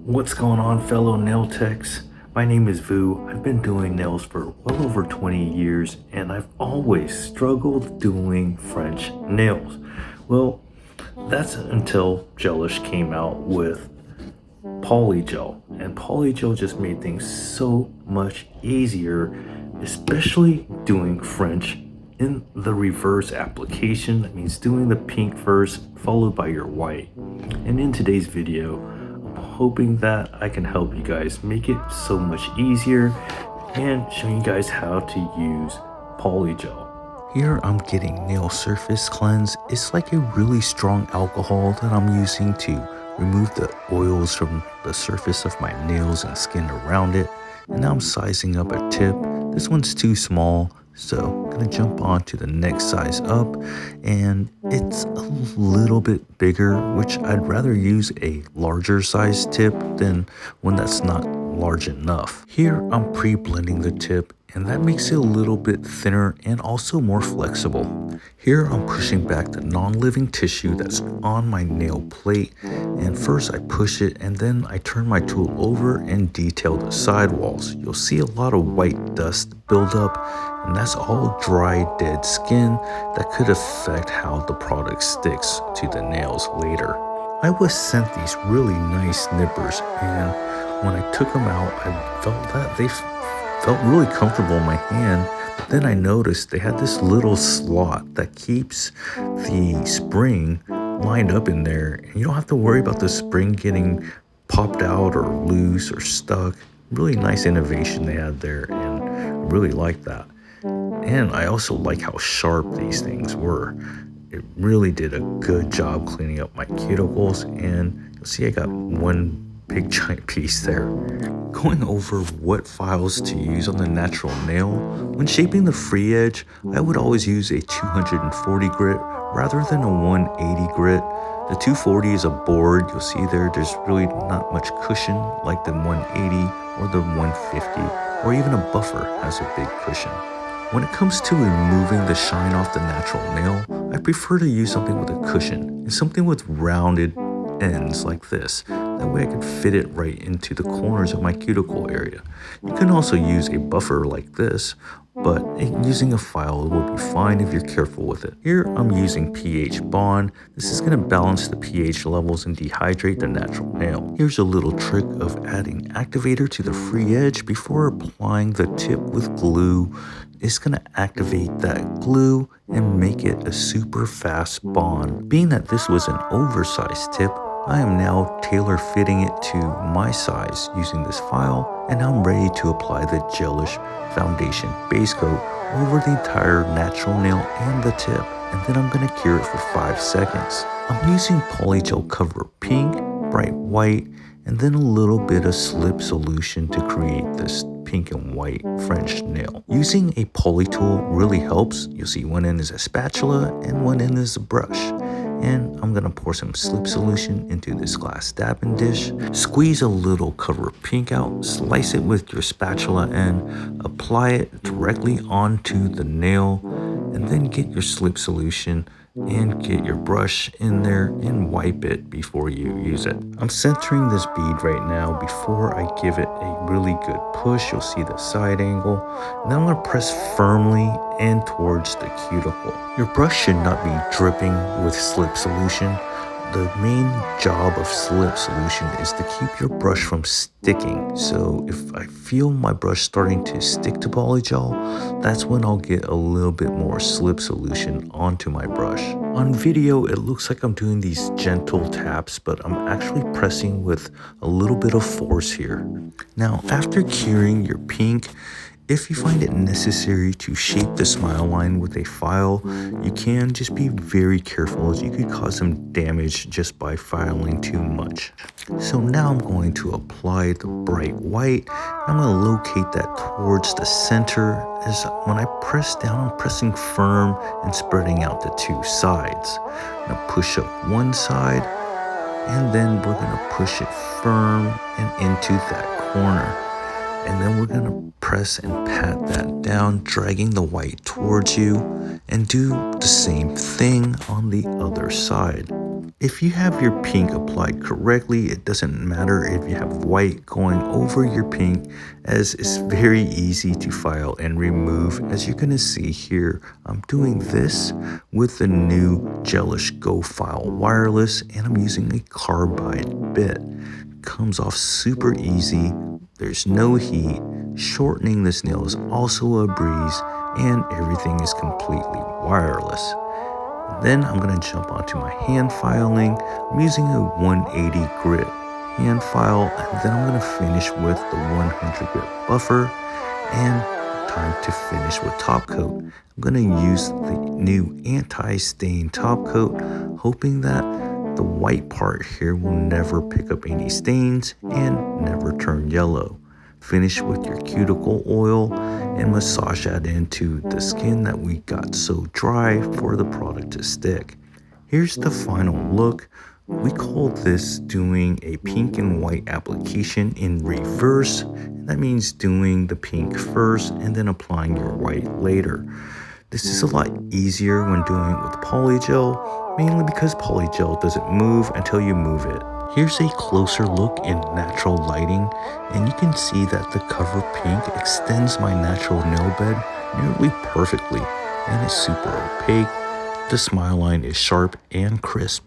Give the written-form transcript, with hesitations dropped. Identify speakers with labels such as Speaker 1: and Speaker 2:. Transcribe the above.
Speaker 1: What's going on, fellow nail techs? My name is Vu. I've been doing nails for well over 20 years and I've always struggled doing French nails. Well, that's until Gelish came out with Polygel, and Polygel just made things so much easier, especially doing French in the reverse application. That means doing the pink first, followed by your white. And in today's video, I'm hoping that I can help you guys make it so much easier and show you guys how to use Polygel. Here I'm getting nail surface cleanse. It's like a really strong alcohol that I'm using to remove the oils from the surface of my nails and skin around it. And now I'm sizing up a tip. This one's too small, so I'm gonna jump on to the next size up, and it's a little bit bigger, which I'd rather use a larger size tip than one that's not large enough. Here I'm pre-blending the tip, and that makes it a little bit thinner and also more flexible. Here I'm pushing back the non-living tissue that's on my nail plate, and first I push it and then I turn my tool over and detail the sidewalls. You'll see a lot of white dust build up, and that's all dry, dead skin that could affect how the product sticks to the nails later. I was sent these really nice nippers, and when I took them out, I felt that they felt really comfortable in my hand. But then I noticed they had this little slot that keeps the spring lined up in there, and you don't have to worry about the spring getting popped out or loose or stuck. Really nice innovation they had there, and I really like that. And I also like how sharp these things were. It really did a good job cleaning up my cuticles, and you'll see I got one big giant piece there. Going over what files to use on the natural nail, when shaping the free edge, I would always use a 240 grit rather than a 180 grit. The 240 is a board. You'll see there's really not much cushion like the 180 or the 150, or even a buffer has a big cushion. When it comes to removing the shine off the natural nail, I prefer to use something with a cushion and something with rounded ends like this. That way I can fit it right into the corners of my cuticle area. You can also use a buffer like this, but using a file would be fine if you're careful with it. Here I'm using pH bond. This is going to balance the pH levels and dehydrate the natural nail. Here's a little trick of adding activator to the free edge before applying the tip with glue. It's going to activate that glue and make it a super fast bond. Being that this was an oversized tip, I am now tailor fitting it to my size using this file, and I'm ready to apply the Gelish foundation base coat over the entire natural nail and the tip, and then I'm going to cure it for 5 seconds. I'm using Polygel Cover Pink, Bright White, and then a little bit of slip solution to create this pink and white French nail. Using a poly tool really helps. You'll see one end is a spatula and one end is a brush. And I'm gonna pour some slip solution into this glass dabbing dish. Squeeze a little Cover Pink out, slice it with your spatula and apply it directly onto the nail, and then get your slip solution and get your brush in there and wipe it before you use it. I'm centering this bead right now before I give it a really good push. You'll see the side angle. Now I'm gonna press firmly and towards the cuticle. Your brush should not be dripping with slip solution. The main job of slip solution is to keep your brush from sticking. So if I feel my brush starting to stick to Polygel, that's when I'll get a little bit more slip solution onto my brush. On video, it looks like I'm doing these gentle taps, but I'm actually pressing with a little bit of force here. Now, after curing your pink, if you find it necessary to shape the smile line with a file, you can just be very careful, as you could cause some damage just by filing too much. So now I'm going to apply the bright white. I'm going to locate that towards the center, as when I press down, I'm pressing firm and spreading out the two sides. I'm going to push up one side, and then we're going to push it firm and into that corner. And then we're gonna press and pat that down, dragging the white towards you, and do the same thing on the other side. if you have your pink applied correctly, it doesn't matter if you have white going over your pink, as it's very easy to file and remove. As you're gonna see here, I'm doing this with the new Gelish Go File Wireless, and I'm using a carbide bit. Comes off super easy, there's no heat, shortening this nail is also a breeze, and everything is completely wireless. Then I'm going to jump onto my hand filing. I'm using a 180 grit hand file, and then I'm going to finish with the 100 grit buffer, and time to finish with top coat. I'm going to use the new anti-stain top coat, hoping that the white part here will never pick up any stains and never turn yellow. Finish with your cuticle oil and massage that into the skin that we got so dry for the product to stick. Here's the final look. We call this doing a pink and white application in reverse. That means doing the pink first and then applying your white later. This is a lot easier when doing it with polygel, mainly because polygel doesn't move until you move it. Here's a closer look in natural lighting, and you can see that the cover pink extends my natural nail bed nearly perfectly, and is super opaque. The smile line is sharp and crisp.